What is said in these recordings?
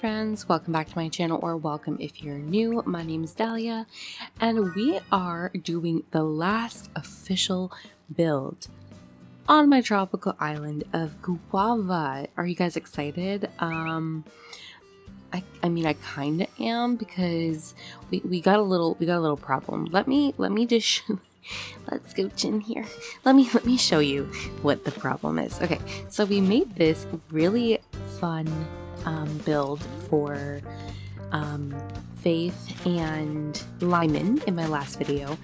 friends, welcome back to my channel, or welcome if you're new. My name is Dalia and we are doing the last official build on my tropical island of Guava. Are you guys excited? I mean I kind of am, because we got a little problem. Let me just let's go in here. Let me show you what the problem is. Okay, so we made this really fun build for Faith and Lyman in my last video,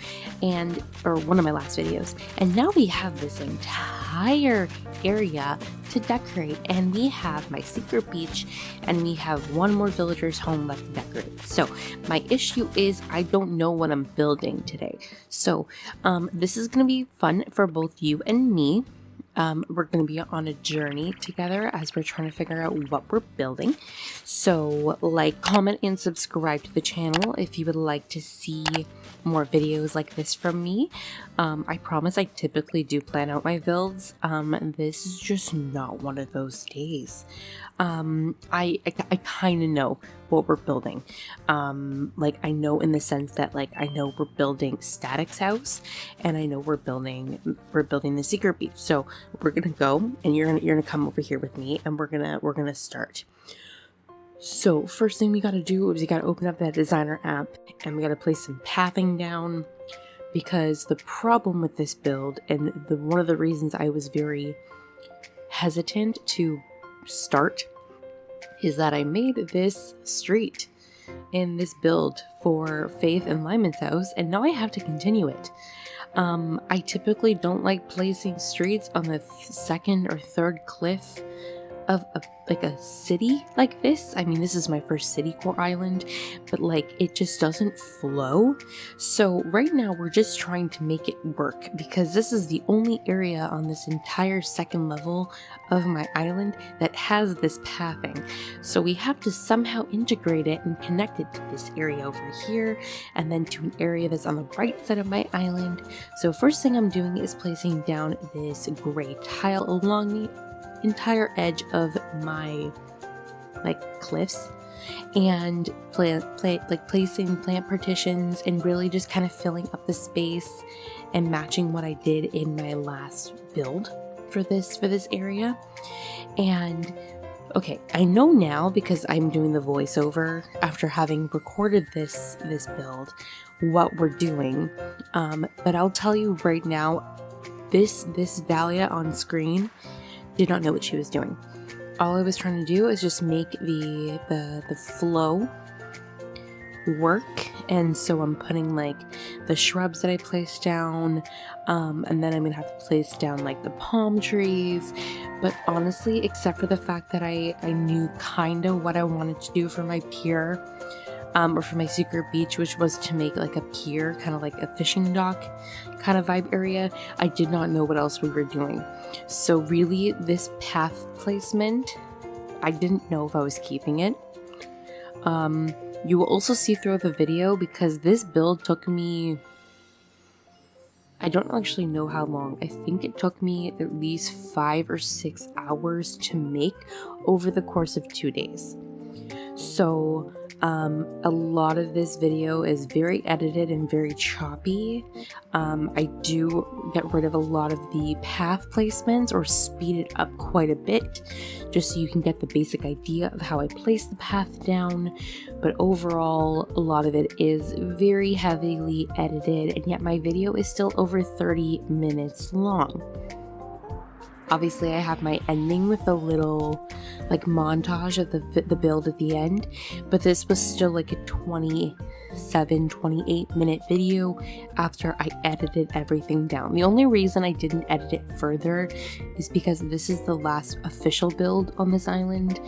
or one of my last videos, and now we have this entire area to decorate, and we have my secret beach, and we have one more villager's home left to decorate. So my issue is I don't know what I'm building today. So this is going to be fun for both you and me. We're going to be on a journey together as we're trying to figure out what we're building. So like, comment, and subscribe to the channel if you would like to see more videos like this from me. I promise I typically do plan out my builds. This is just not one of those days. I kind of know what we're building. Like, I know in the sense that, like, I know we're building Static's house, and I know we're building the secret beach. So we're gonna go, and you're gonna come over here with me, and we're gonna start. So first thing we gotta do is we gotta open up that designer app, and we gotta place some pathing down, because the problem with this build, and one of the reasons I was very hesitant to start, is that I made this street in this build for Faith and Lyman's house, and now I have to continue it. I typically don't like placing streets on the second or third cliff of a city like this. I mean, this is my first city core island, but like, it just doesn't flow. So right now we're just trying to make it work, because this is the only area on this entire second level of my island that has this pathing. So we have to somehow integrate it and connect it to this area over here, and then to an area that's on the right side of my island. So first thing I'm doing is placing down this gray tile along the entire edge of my cliffs, and placing plant partitions, and really just kind of filling up the space and matching what I did in my last build for this area. And okay, I know now, because I'm doing the voiceover after having recorded this build, what we're doing, but I'll tell you right now, this Dalia on screen did not know what she was doing. All I was trying to do is just make the flow work, and so I'm putting like the shrubs that I placed down, and then I'm gonna have to place down like the palm trees. But honestly, except for the fact that I knew kind of what I wanted to do for my pier, or for my secret beach, which was to make like a pier, kind of like a fishing dock kind of vibe area, I did not know what else we were doing. So really, this path placement, I didn't know if I was keeping it. You will also see throughout the video, because this build took me, I don't actually know how long. I think it took me at least 5 or 6 hours to make over the course of 2 days. So a lot of this video is very edited and very choppy. I do get rid of a lot of the path placements, or speed it up quite a bit, just so you can get the basic idea of how I place the path down. But overall, a lot of it is very heavily edited, and yet my video is still over 30 minutes long. Obviously, I have my ending with a little like montage of the build at the end, but this was still like a 28 minute video after I edited everything down. The only reason I didn't edit it further is because this is the last official build on this island,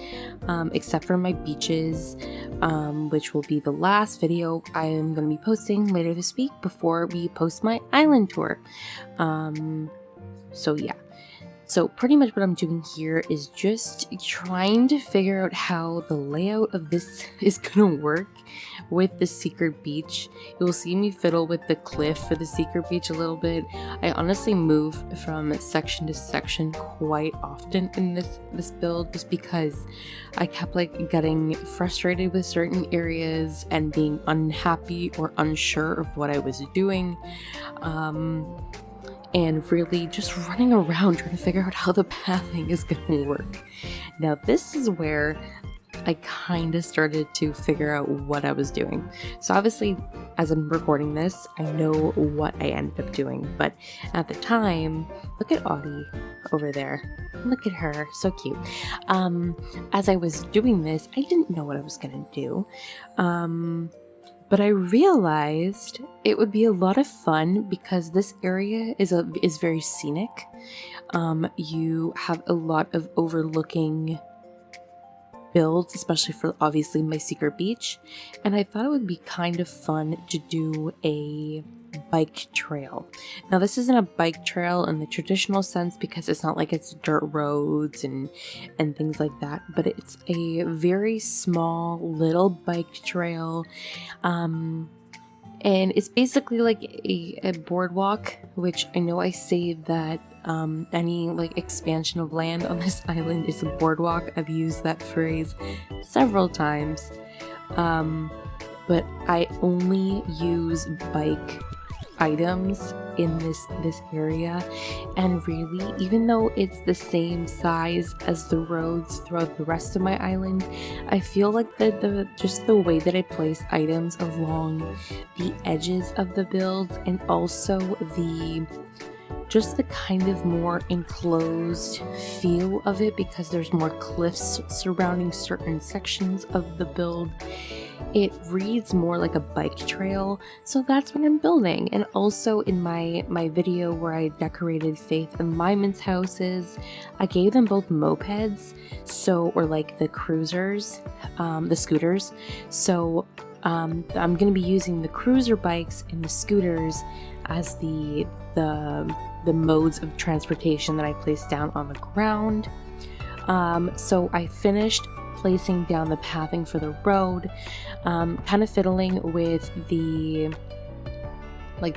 except for my beaches, which will be the last video I am going to be posting later this week before we post my island tour. So yeah. So pretty much what I'm doing here is just trying to figure out how the layout of this is gonna work with the secret beach. You'll see me fiddle with the cliff for the secret beach a little bit. I honestly move from section to section quite often in this build, just because I kept like getting frustrated with certain areas and being unhappy or unsure of what I was doing. And really just running around trying to figure out how the pathing is going to work. Now this is where I kind of started to figure out what I was doing. So obviously, as I'm recording this, I know what I ended up doing, but at the time, look at Audie over there. Look at her, so cute. As I was doing this, I didn't know what I was going to do. But I realized it would be a lot of fun because this area is very scenic. You have a lot of overlooking builds, especially for obviously my secret beach. And I thought it would be kind of fun to do a bike trail. Now this isn't a bike trail in the traditional sense because it's not like it's dirt roads and things like that, but it's a very small little bike trail, and it's basically like a boardwalk, which I know I say that any like expansion of land on this island is a boardwalk. I've used that phrase several times, but I only use bike items in this area, and really, even though it's the same size as the roads throughout the rest of my island, I feel like just the way that I place items along the edges of the build, and also just the kind of more enclosed feel of it, because there's more cliffs surrounding certain sections of the build, it reads more like a bike trail. So that's what I'm building. And also in my video where I decorated Faith and Lyman's houses, I gave them both mopeds, or like the cruisers, the scooters. So I'm going to be using the cruiser bikes and the scooters as the modes of transportation that I placed down on the ground. So I finished placing down the pathing for the road, kind of fiddling with the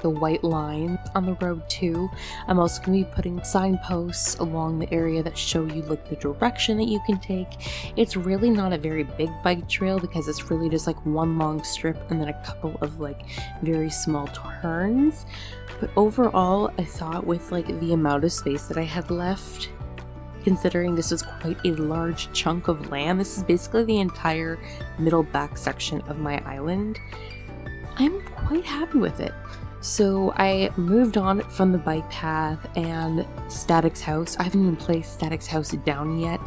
white lines on the road too. I'm also going to be putting signposts along the area that show you like the direction that you can take. It's really not a very big bike trail because it's really just like one long strip and then a couple of like very small turns. But overall, I thought with like the amount of space that I had left, considering this was quite a large chunk of land, this is basically the entire middle back section of my island, I'm quite happy with it. So I moved on from the bike path and Static's house. I haven't even placed Static's house down yet,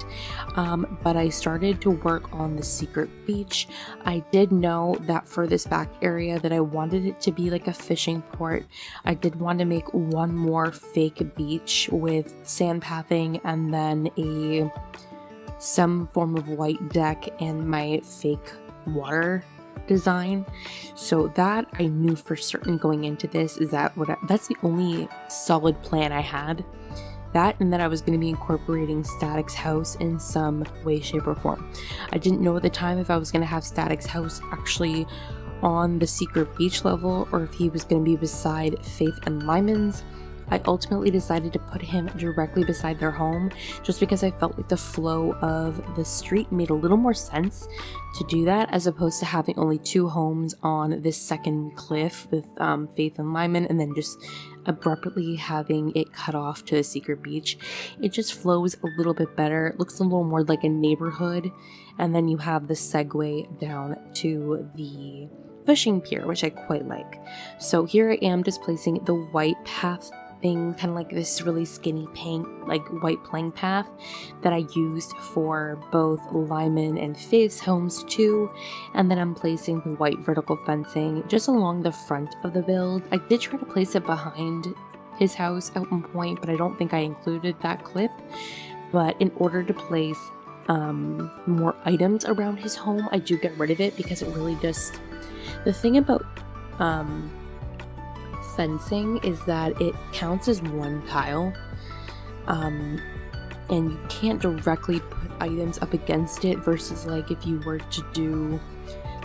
but I started to work on the secret beach. I did know that for this back area that I wanted it to be like a fishing port. I did want to make one more fake beach with sand pathing and then some form of white deck and my fake water design. So that I knew for certain going into this is that's the only solid plan I had. That, and that I was going to be incorporating Static's house in some way, shape, or form. I didn't know at the time if I was going to have Static's house actually on the secret beach level or if he was going to be beside Faith and Lyman's. I ultimately decided to put him directly beside their home just because I felt like the flow of the street made a little more sense to do that, as opposed to having only two homes on this second cliff with Faith and Lyman and then just abruptly having it cut off to the secret beach. It just flows a little bit better. It looks a little more like a neighborhood, and then you have the segue down to the fishing pier, which I quite like. So here I am just placing the white path thing, kind of like this really skinny pink, like white plank path that I used for both Lyman and Faith's homes too. And then I'm placing the white vertical fencing just along the front of the build. I did try to place it behind his house at one point, but I don't think I included that clip. But in order to place more items around his home, I do get rid of it because it really just... The thing about fencing is that it counts as one tile, and you can't directly put items up against it versus like if you were to do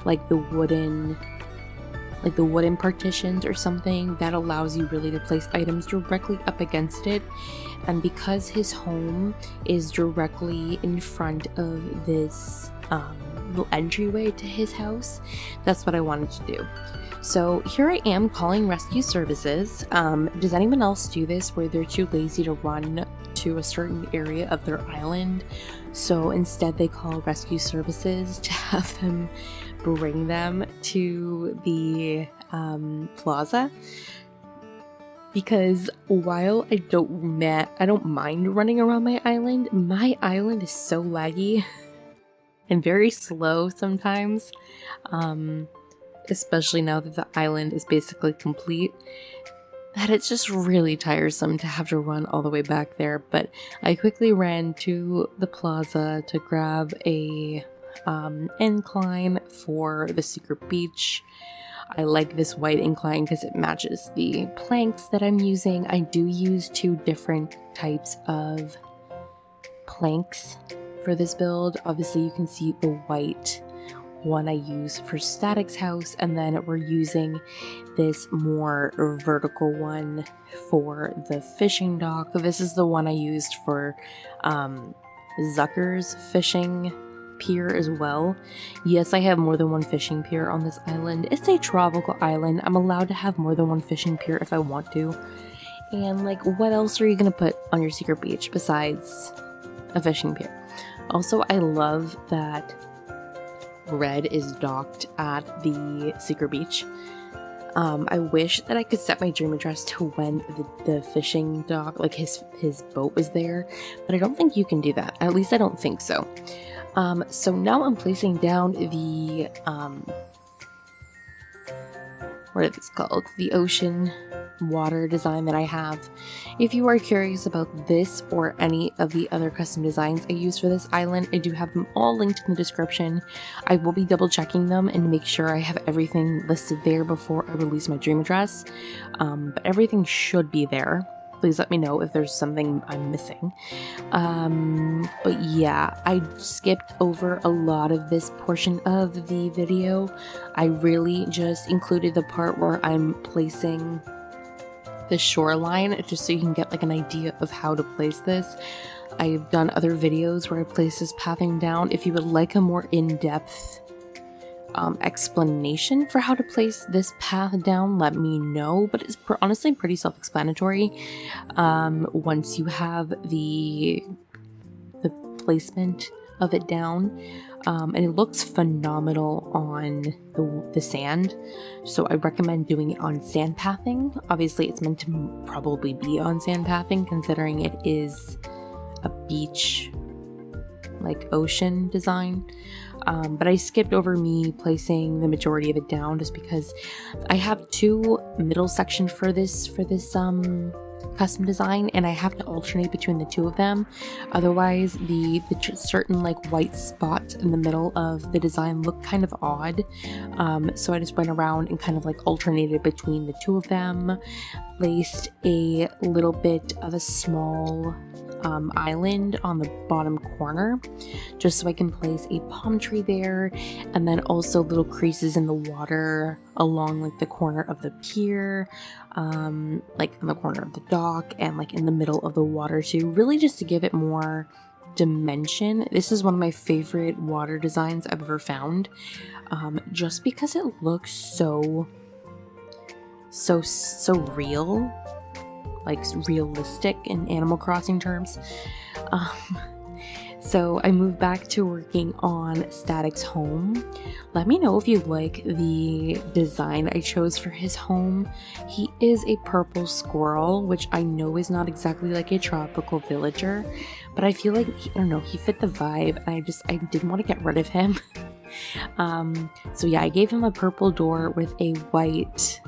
like the wooden partitions or something that allows you really to place items directly up against it. And because his home is directly in front of this little entryway to his house, that's what I wanted to do. So here I am calling rescue services. Does anyone else do this where they're too lazy to run to a certain area of their island, so instead they call rescue services to have them bring them to the plaza? Because while I don't mind running around my island is so laggy and very slow sometimes, especially now that the island is basically complete, that it's just really tiresome to have to run all the way back there. But I quickly ran to the plaza to grab a incline for the secret beach. I like this white incline because it matches the planks that I'm using. I do use 2 different types of planks for this build. Obviously you can see the white one I use for Static's house, and then we're using this more vertical one for the fishing dock. This is the one I used for Zucker's fishing pier as well. Yes, I have more than one fishing pier on this island. It's a tropical island. I'm allowed to have more than one fishing pier if I want to. And like, what else are you gonna put on your secret beach besides a fishing pier? Also, I love that Red is docked at the secret beach. I wish that I could set my dream address to when the fishing dock, like his boat was there, but I don't think you can do that. At least I don't think so. So now I'm placing down the, what is this called? The ocean water design that I have. If you are curious about this or any of the other custom designs I use for this island, I do have them all linked in the description. I will be double checking them and make sure I have everything listed there before I release my dream address. But everything should be there. Please let me know if there's something I'm missing. But yeah, I skipped over a lot of this portion of the video. I really just included the part where I'm placing the shoreline, just so you can get like an idea of how to place this. I've done other videos where I place this pathing down. If you would like a more in-depth explanation for how to place this path down, let me know, but it's honestly pretty self-explanatory once you have the placement of it down. And it looks phenomenal on the sand, so I recommend doing it on sand pathing. Obviously it's meant to probably be on sand pathing considering it is a beach, like ocean design. But I skipped over me placing the majority of it down just because I have 2 middle sections for this custom design, and I have to alternate between the 2 of them. Otherwise the certain like white spots in the middle of the design look kind of odd. So I just went around and kind of like alternated between the 2 of them, placed a little bit of a small island on the bottom corner just so I can place a palm tree there, and then also little creases in the water along like the corner of the pier, like in the corner of the dock, and like in the middle of the water too, really just to give it more dimension. This is one of my favorite water designs I've ever found, just because it looks so real, like realistic in Animal Crossing terms. So I moved back to working on Static's home. Let me know if you like the design I chose for his home. He is a purple squirrel, which I know is not exactly like a tropical villager, but I feel like, I don't know, he fit the vibe, and I didn't want to get rid of him. So yeah, I gave him a purple door with a white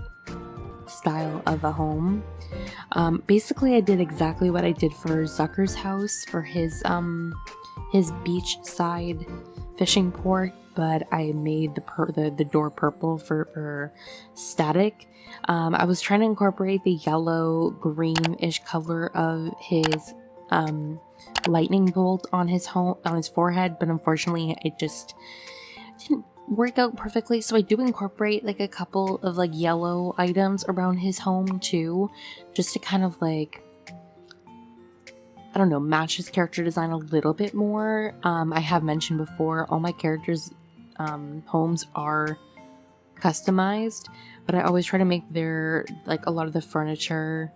style of a home. Basically I did exactly what I did for Zucker's house for his beachside fishing port, but I made the door purple for Static. I was trying to incorporate the yellow greenish color of his lightning bolt on his forehead, but unfortunately it just didn't work out perfectly. So I do incorporate like a couple of like yellow items around his home too, just to kind of like, I don't know, match his character design a little bit more. I have mentioned before, all my characters' homes are customized, but I always try to make their, like, a lot of the furniture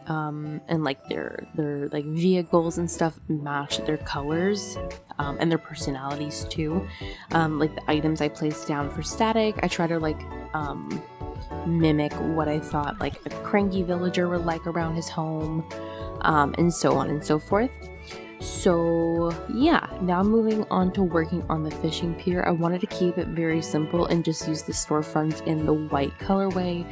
and like their like vehicles and stuff match their colors and their personalities too. Like the items I place down for static, I try to like mimic what I thought like a cranky villager would like around his home, and so on and so forth. So yeah, now moving on to working on the fishing pier. I wanted to keep it very simple and just use the storefronts in the white colorway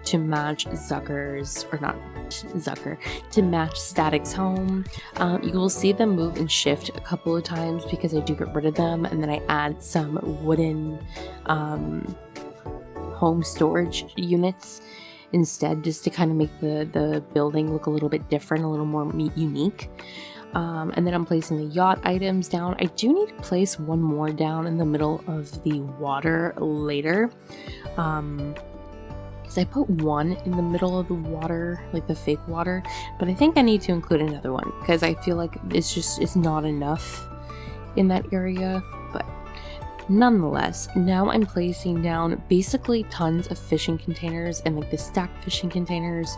to match Zucker's, or not Zucker, to match Static's home. You will see them move and shift a couple of times because I do get rid of them, and then I add some wooden home storage units instead, just to kind of make the building look a little bit different, a little more unique. And then I'm placing the yacht items down. I do need to place one more down in the middle of the water later. Because I put one in the middle of the water, like the fake water, but I think I need to include another one because I feel like it's not enough in that area. But nonetheless, now I'm placing down basically tons of fishing containers and like the stacked fishing containers.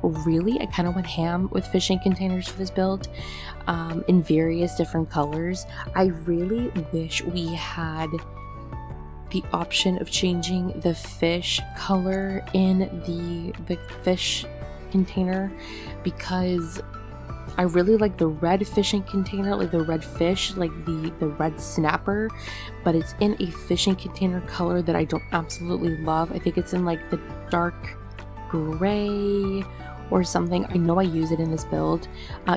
Really, I kind of went ham with fishing containers for this build, in various different colors. I really wish we had the option of changing the fish color in the fish container, because I really like the red fishing container, like the red fish, like the red snapper, but it's in a fishing container color that I don't absolutely love. I think it's in like the dark gray or something. I know I use it in this build.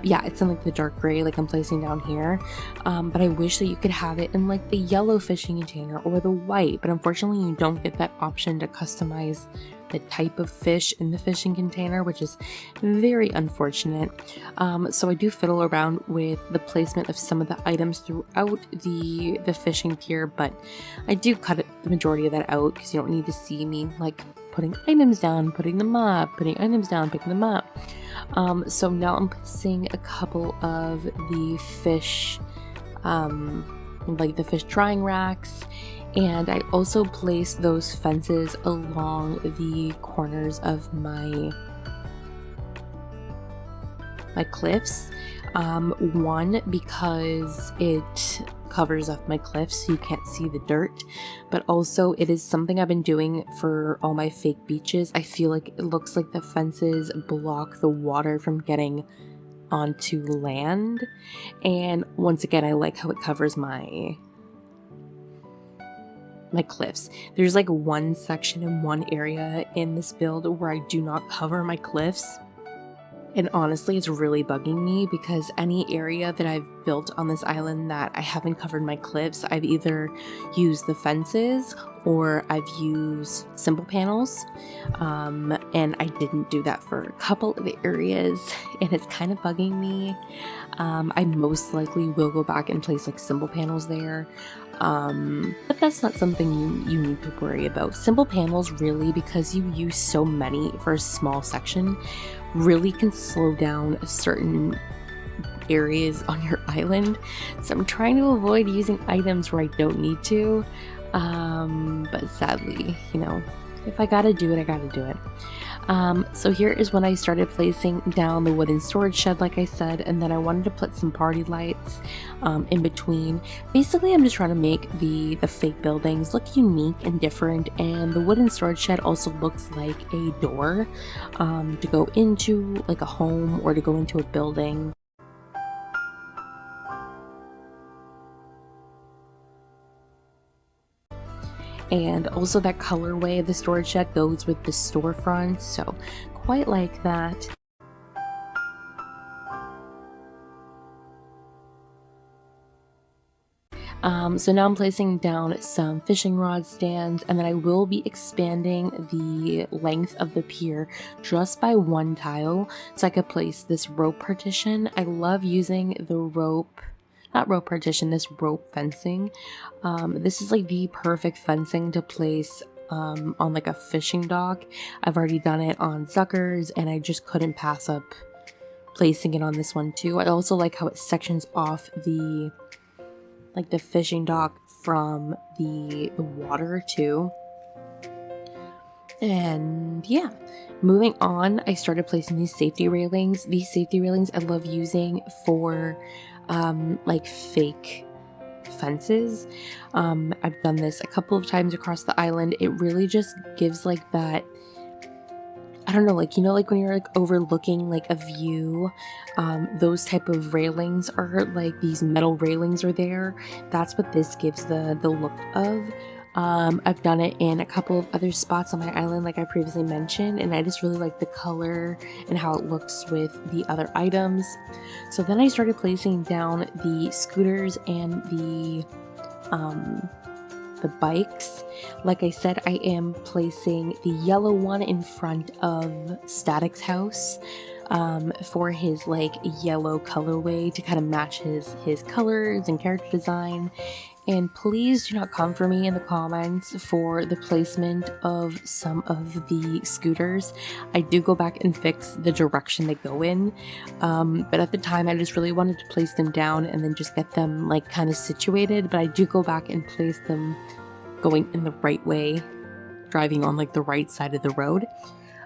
Yeah, it's in like the dark gray, like I'm placing down here. But I wish that you could have it in like the yellow fishing container or the white, but unfortunately you don't get that option to customize the type of fish in the fishing container, which is very unfortunate. So I do fiddle around with the placement of some of the items throughout the fishing pier, but I do cut the majority of that out because you don't need to see me like putting items down, putting them up, putting items down, picking them up. So now I'm placing a couple of the fish, like the fish drying racks, and I also place those fences along the corners of my cliffs. One, because it covers up my cliffs so you can't see the dirt, but also it is something I've been doing for all my fake beaches. I feel like it looks like the fences block the water from getting onto land, and once again I like how it covers my cliffs. There's like one section in one area in this build where I do not cover my cliffs. And honestly, it's really bugging me because any area that I've built on this island that I haven't covered my cliffs, I've either used the fences or I've used simple panels. And I didn't do that for a couple of areas, and it's kind of bugging me. I most likely will go back and place like simple panels there. But that's not something you need to worry about. Simple panels, really, because you use so many for a small section, really can slow down certain areas on your island. So I'm trying to avoid using items where I don't need to, but sadly, you know, if I gotta do it, I gotta do it. So here is when I started placing down the wooden storage shed, like I said, and then I wanted to put some party lights in between. Basically, I'm just trying to make the fake buildings look unique and different, and the wooden storage shed also looks like a door to go into like a home or to go into a building. And also that colorway of the storage shed goes with the storefront, so quite like that. So now I'm placing down some fishing rod stands, and then I will be expanding the length of the pier just by one tile so I could place this rope partition. I love using the rope, not rope partition, this rope fencing. This is like the perfect fencing to place on like a fishing dock. I've already done it on suckers and I just couldn't pass up placing it on this one too. I also like how it sections off the fishing dock from the water too. And yeah, moving on, I started placing these safety railings. These safety railings I love using for like fake fences. I've done this a couple of times across the island. It really just gives like that, I don't know, like, you know, like when you're like overlooking like a view, those type of railings are like, these metal railings are there. That's what this gives the look of. I've done it in a couple of other spots on my island like I previously mentioned, and I just really like the color and how it looks with the other items. So then I started placing down the scooters and the bikes. Like I said, I am placing the yellow one in front of Static's house for his like yellow colorway to kind of match his colors and character design. And please do not come for me in the comments for the placement of some of the scooters. I do go back and fix the direction they go in, but at the time I just really wanted to place them down and then just get them like kind of situated. But I do go back and place them going in the right way, driving on like the right side of the road.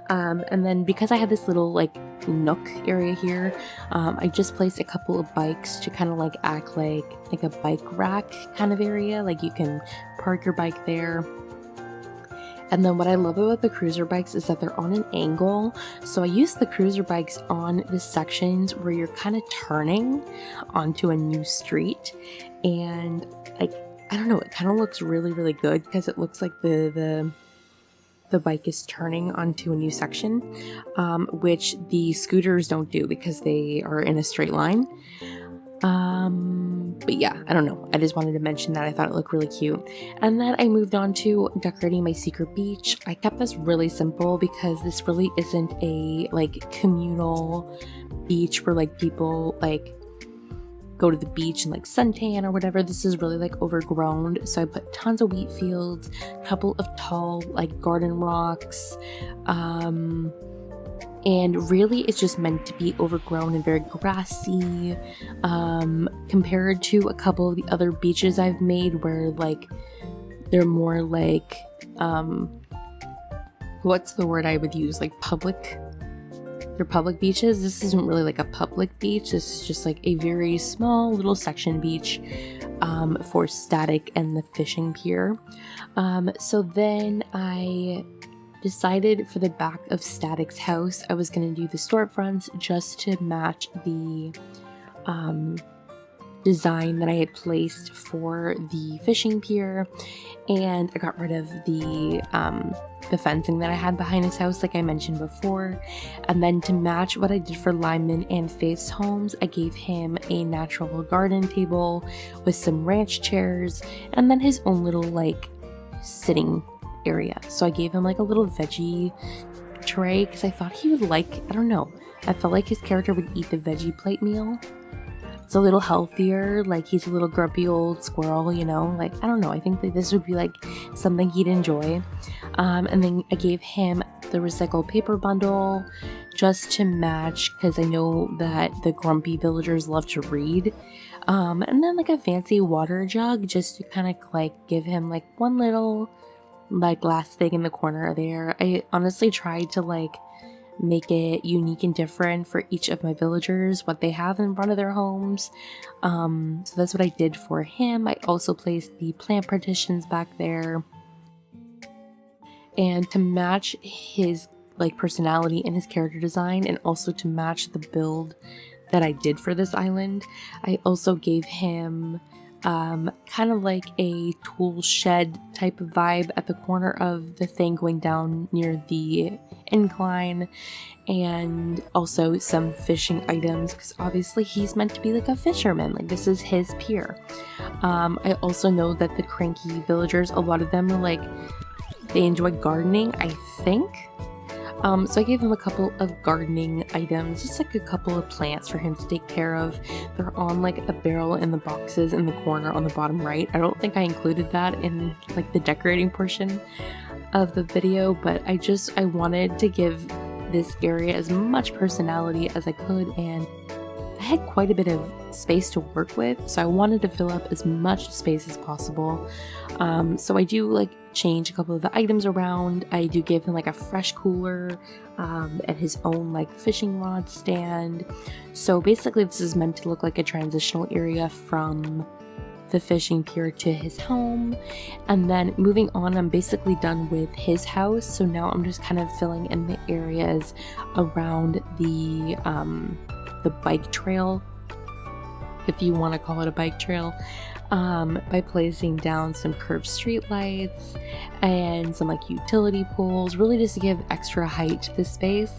And then because I had this little like nook area here, I just placed a couple of bikes to kind of like act like a bike rack kind of area. Like you can park your bike there. And then what I love about the cruiser bikes is that they're on an angle. So I use the cruiser bikes on the sections where you're kind of turning onto a new street. And like, I don't know, it kind of looks really, really good because it looks like the bike is turning onto a new section, which the scooters don't do because they are in a straight line. But yeah, I don't know. I just wanted to mention that. I thought it looked really cute. And then I moved on to decorating my secret beach. I kept this really simple because this really isn't a like communal beach where like people like go to the beach and like suntan or whatever. This is really like overgrown, so I put tons of wheat fields, a couple of tall like garden rocks, and really it's just meant to be overgrown and very grassy, compared to a couple of the other beaches I've made where like they're more like what's the word I would use, like public. They're public beaches. This isn't really like a public beach. This is just like a very small little section beach for Static and the fishing pier. So then I decided for the back of Static's house, I was going to do the storefronts just to match the design that I had placed for the fishing pier. And I got rid of the fencing that I had behind his house, like I mentioned before. And then to match what I did for Lyman and Faith's homes, I gave him a natural garden table with some ranch chairs and then his own little like sitting area. So I gave him like a little veggie tray because I thought he would like, I don't know, I felt like his character would eat the veggie plate meal. It's a little healthier, like he's a little grumpy old squirrel, you know, like I don't know, I think that this would be like something he'd enjoy. And then I gave him the recycled paper bundle just to match because I know that the grumpy villagers love to read. And then like a fancy water jug just to kind of like give him like one little like glass thing in the corner there. I honestly tried to like make it unique and different for each of my villagers, what they have in front of their homes. So that's what I did for him. I also placed the plant partitions back there. And to match his like personality and his character design, and also to match the build that I did for this island, I also gave him kind of like a tool shed type of vibe at the corner of the thing going down near the incline, and also some fishing items because obviously he's meant to be like a fisherman, like this is his pier. I also know that the cranky villagers, a lot of them are like, they enjoy gardening, I think. So I gave him a couple of gardening items, just like a couple of plants for him to take care of. They're on like a barrel in the boxes in the corner on the bottom right. I don't think I included that in like the decorating portion of the video, but I wanted to give this area as much personality as I could, and I had quite a bit of space to work with, so I wanted to fill up as much space as possible. So I do like change a couple of the items around. I do give him like a fresh cooler and his own like fishing rod stand. So basically this is meant to look like a transitional area from the fishing pier to his home. And then moving on, I'm basically done with his house, so now I'm just kind of filling in the areas around the bike trail, if you want to call it a bike trail, by placing down some curved street lights and some like utility poles, really just to give extra height to this space.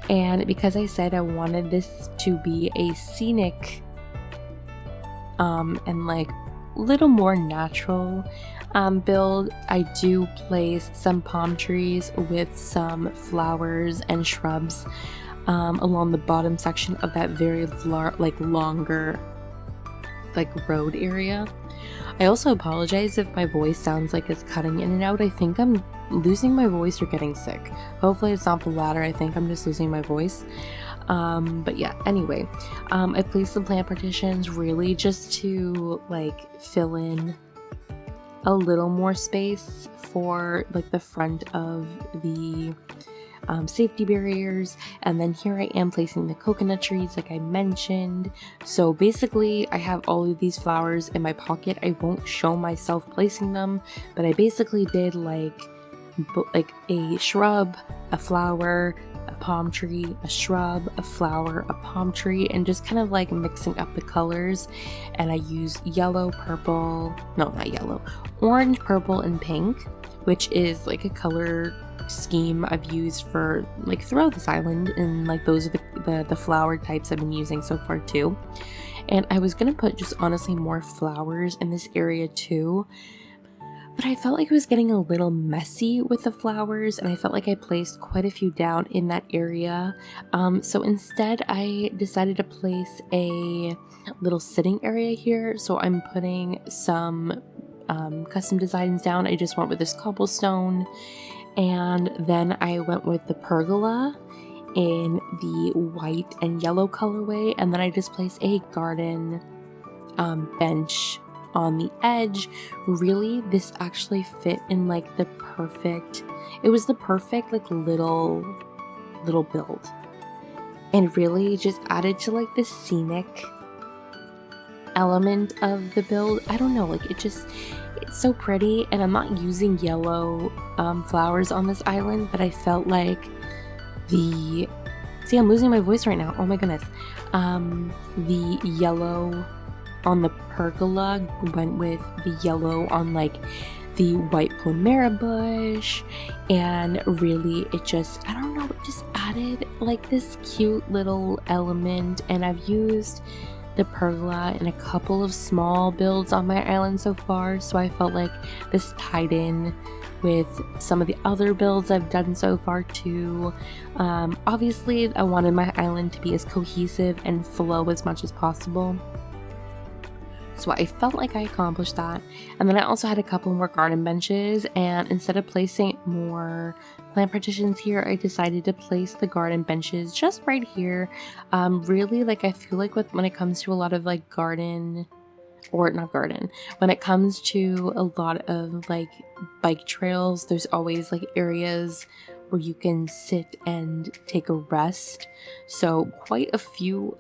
And because I said I wanted this to be a scenic and like little more natural build, I do place some palm trees with some flowers and shrubs along the bottom section of that very longer like road area. I also apologize if my voice sounds like it's cutting in and out. I think I'm losing my voice or getting sick. Hopefully it's not the latter. I think I'm just losing my voice. But yeah, anyway, I placed the plant partitions really just to like fill in a little more space for like the front of the safety barriers. And then here I am placing the coconut trees like I mentioned. So basically I have all of these flowers in my pocket. I won't show myself placing them, but I basically did like a shrub, a flower, a palm tree, a shrub, a flower, a palm tree, and just kind of like mixing up the colors. And I used yellow, purple, no, not yellow, orange, purple, and pink, which is like a color scheme I've used for like throughout this island, and like those are the flower types I've been using so far too. And I was gonna put just honestly more flowers in this area too, but I felt like it was getting a little messy with the flowers, and I felt like I placed quite a few down in that area. So instead I decided to place a little sitting area here. So I'm putting some custom designs down. I just went with this cobblestone, and then I went with the pergola in the white and yellow colorway, and then I just placed a garden bench on the edge. Really, this actually fit in like the perfect, it was the perfect like little build, and really just added to like the scenic element of the build. I don't know, like it's so pretty, and I'm not using yellow flowers on this island, but I felt like see, I'm losing my voice right now, oh my goodness. The yellow on the pergola went with the yellow on like the white plumera bush, and really it just, I don't know, it just added like this cute little element. And I've used the pergola in a couple of small builds on my island so far, so I felt like this tied in with some of the other builds I've done so far too. Obviously I wanted my island to be as cohesive and flow as much as possible, so I felt like I accomplished that. And then I also had a couple more garden benches, and instead of placing more plant partitions here, I decided to place the garden benches just right here. Really, like I feel like when it comes to a lot of like when it comes to a lot of like bike trails, there's always like areas where you can sit and take a rest. So quite a few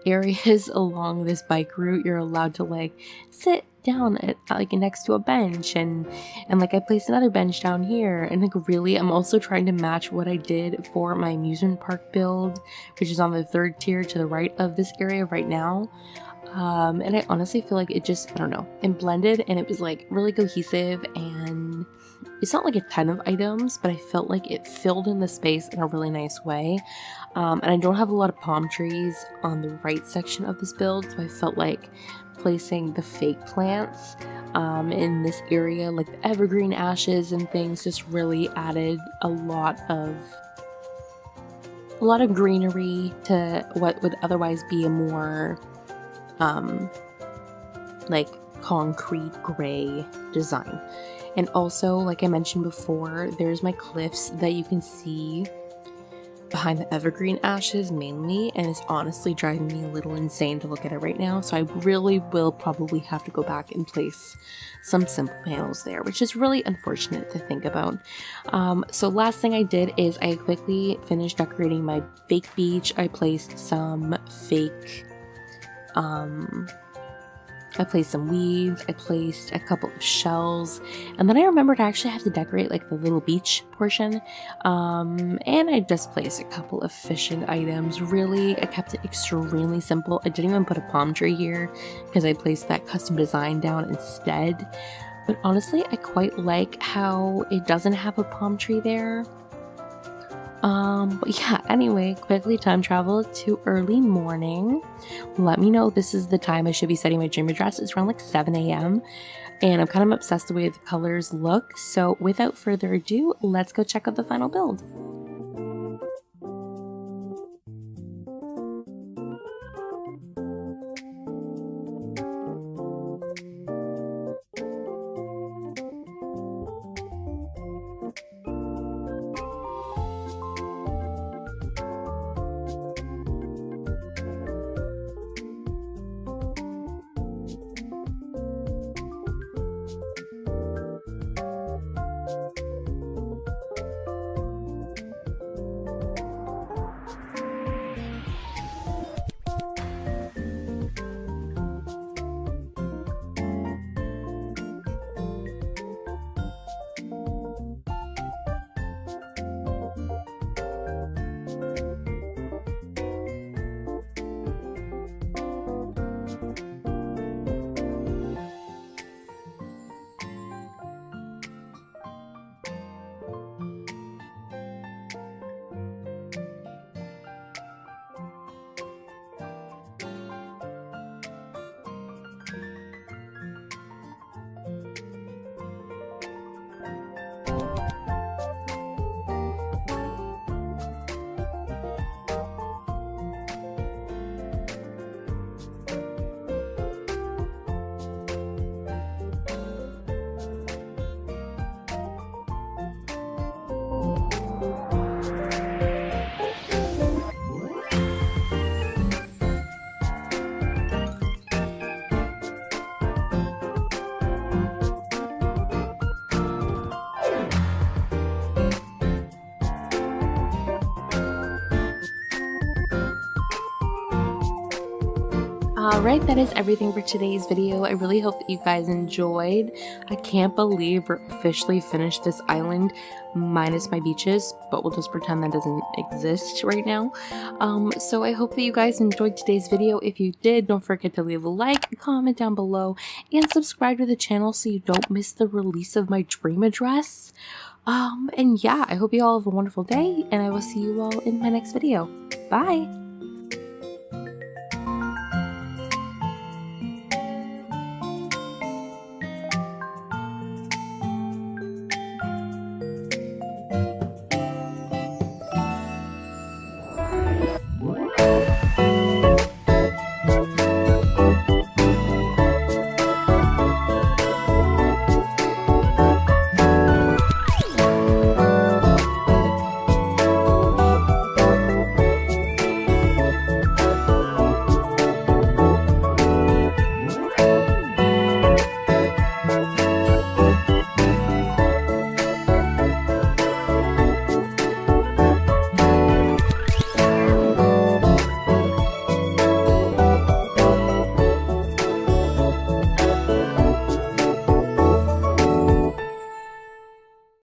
areas along this bike route you're allowed to like sit down at like next to a bench, and like I placed another bench down here. And like really I'm also trying to match what I did for my amusement park build, which is on the third tier to the right of this area right now. And I honestly feel like it just, I don't know, it blended and it was like really cohesive, and it's not like a ton of items, but I felt like it filled in the space in a really nice way. And I don't have a lot of palm trees on the right section of this build, so I felt like placing the fake plants in this area, like the evergreen ashes and things, just really added a lot of greenery to what would otherwise be a more like concrete gray design. And also, like I mentioned before, there's my cliffs that you can see behind the evergreen ashes mainly, and it's honestly driving me a little insane to look at it right now, so I really will probably have to go back and place some simple panels there, which is really unfortunate to think about. So last thing I did is I quickly finished decorating my fake beach. I placed some fake I placed some weeds, I placed a couple of shells, and then I remembered I actually have to decorate like the little beach portion, and I just placed a couple of fishing items. Really, I kept it extremely simple. I didn't even put a palm tree here because I placed that custom design down instead, but honestly, I quite like how it doesn't have a palm tree there. But yeah, anyway, quickly time travel to early morning. Let me know this is the time I should be setting my dream address. It's around like 7 a.m. and I'm kind of obsessed the way the colors look. So without further ado, let's go check out the final build. Alright, that is everything for today's video. I really hope that you guys enjoyed. I can't believe we're officially finished this island minus my beaches, but we'll just pretend that doesn't exist right now. So I hope that you guys enjoyed today's video. If you did, don't forget to leave a like, comment down below, and subscribe to the channel so you don't miss the release of my dream address. And yeah, I hope you all have a wonderful day, and I will see you all in my next video. Bye!